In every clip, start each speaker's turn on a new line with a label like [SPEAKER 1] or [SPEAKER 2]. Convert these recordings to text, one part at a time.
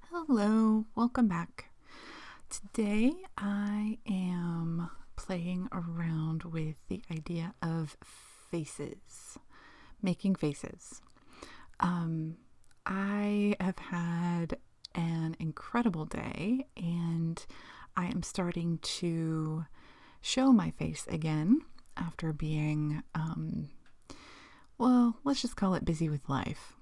[SPEAKER 1] Hello, welcome back. Today I am playing around with the idea of faces, making faces. I have had an incredible day and I am starting to show my face again after being, let's just call it busy with life.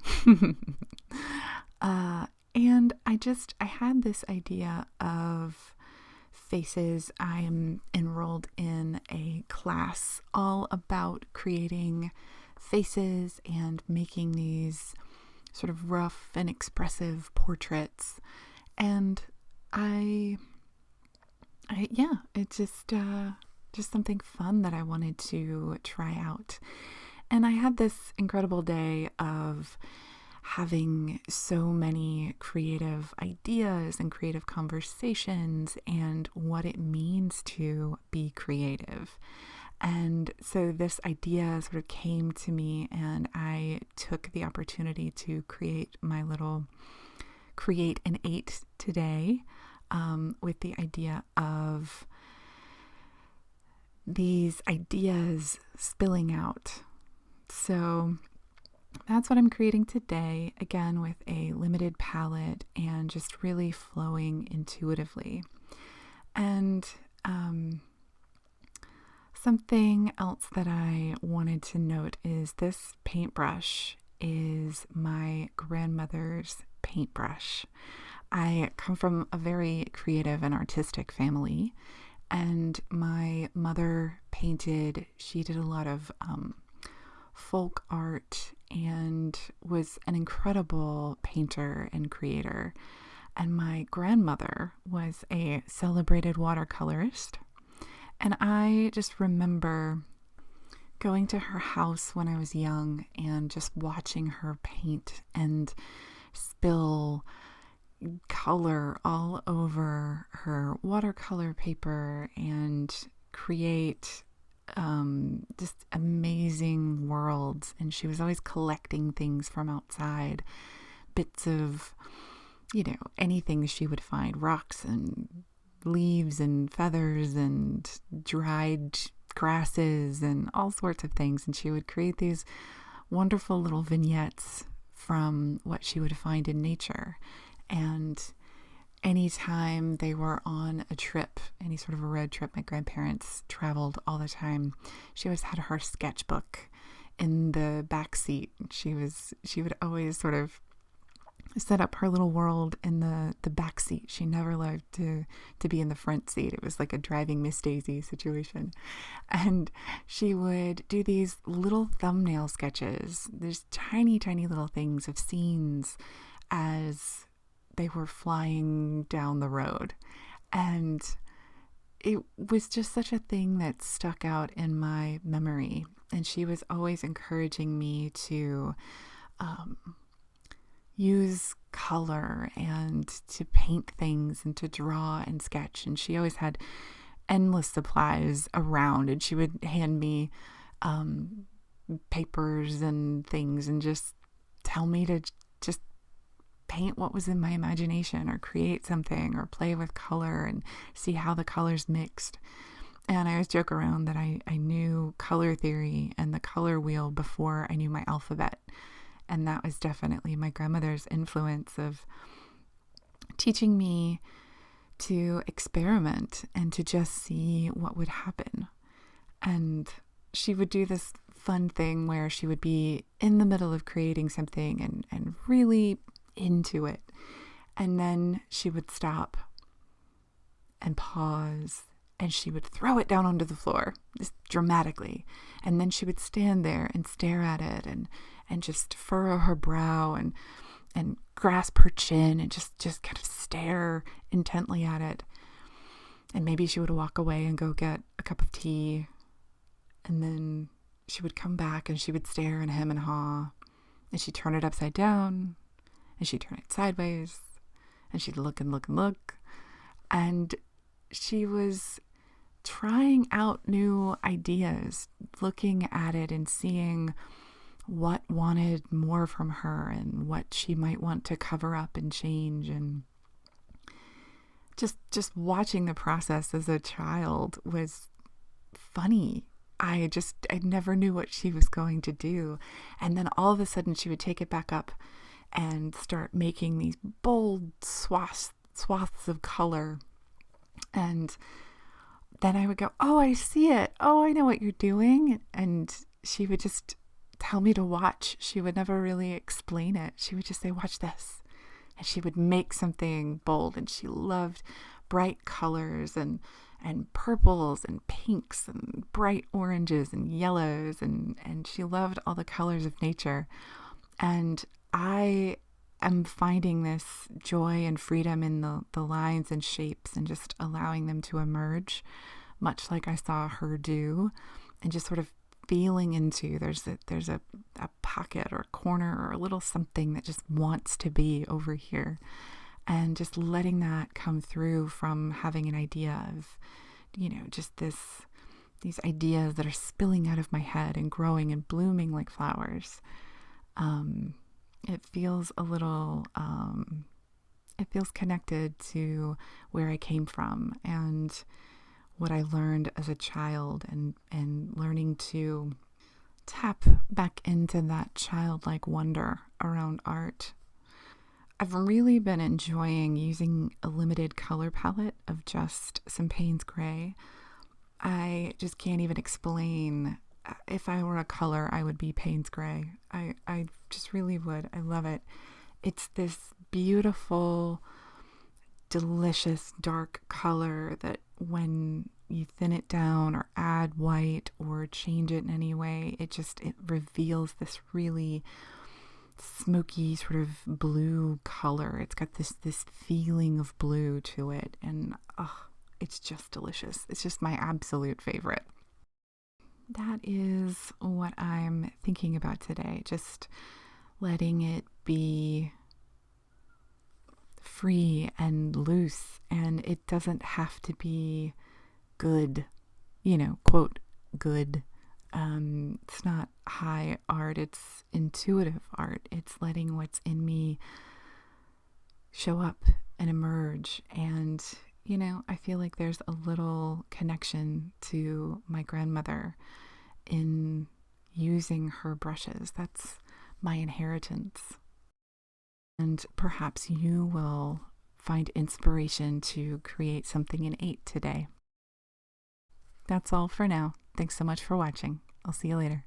[SPEAKER 1] And I had this idea of faces. I am enrolled in a class all about creating faces and making these sort of rough and expressive portraits. And it's just something fun that I wanted to try out. And I had this incredible day of having so many creative ideas and creative conversations and what it means to be creative. And so this idea sort of came to me, and I took the opportunity to create my little Create an 8 today, with the idea of these ideas spilling out. So that's what I'm creating today, again with a limited palette and just really flowing intuitively. And something else that I wanted to note is this paintbrush is my grandmother's paintbrush. I come from a very creative and artistic family, and my mother painted. She did a lot of folk art and was an incredible painter and creator. And my grandmother was a celebrated watercolorist. And I just remember going to her house when I was young and just watching her paint and spill color all over her watercolor paper and create just amazing worlds. And she was always collecting things from outside, bits of, anything she would find, rocks and leaves and feathers and dried grasses and all sorts of things. And she would create these wonderful little vignettes from what she would find in nature. And anytime they were on a trip, any sort of a road trip, my grandparents traveled all the time. She always had her sketchbook in the back seat. She would always sort of set up her little world in the back seat. She never loved to be in the front seat. It was like a driving Miss Daisy situation. And she would do these little thumbnail sketches. There's tiny, tiny little things of scenes as they were flying down the road. And it was just such a thing that stuck out in my memory. And she was always encouraging me to use color and to paint things and to draw and sketch. And she always had endless supplies around, and she would hand me papers and things and just tell me to just paint what was in my imagination or create something or play with color and see how the colors mixed. And I always joke around that I knew color theory and the color wheel before I knew my alphabet. And that was definitely my grandmother's influence of teaching me to experiment and to just see what would happen. And she would do this fun thing where she would be in the middle of creating something and really into it. And then she would stop and pause, and she would throw it down onto the floor, just dramatically. And then she would stand there and stare at it and just furrow her brow and grasp her chin and just kind of stare intently at it. And maybe she would walk away and go get a cup of tea. And then she would come back and she would stare and hem and haw. And she'd turn it upside down. And she'd turn it sideways. And she'd look and look and look. And she was trying out new ideas, looking at it and seeing what wanted more from her and what she might want to cover up and change. And just watching the process as a child was funny. I never knew what she was going to do. And then all of a sudden she would take it back up and start making these bold swaths of color. And then I would go, "Oh, I see it. Oh, I know what you're doing." And she would just tell me to watch. She would never really explain it. She would just say, "Watch this." And she would make something bold, and she loved bright colors and purples and pinks and bright oranges and yellows, and she loved all the colors of nature. And I am finding this joy and freedom in the lines and shapes and just allowing them to emerge, much like I saw her do, and just sort of feeling into there's a pocket or a corner or a little something that just wants to be over here, and just letting that come through from having an idea of, just these ideas that are spilling out of my head and growing and blooming like flowers. It feels a little, it feels connected to where I came from and what I learned as a child, and learning to tap back into that childlike wonder around art. I've really been enjoying using a limited color palette of just some Payne's Gray. I just can't even explain. If I were a color, I would be Payne's Gray. I just really would. I love it. It's this beautiful, delicious dark color that when you thin it down or add white or change it in any way, it reveals this really smoky sort of blue color. It's got this feeling of blue to it, and it's just delicious. It's just my absolute favorite. That is what I'm thinking about today. Just letting it be free and loose, and it doesn't have to be good, quote, good. It's not high art, it's intuitive art. It's letting what's in me show up and emerge. And, I feel like there's a little connection to my grandmother in using her brushes. That's my inheritance. And perhaps you will find inspiration to create something innate today. That's all for now. Thanks so much for watching. I'll see you later.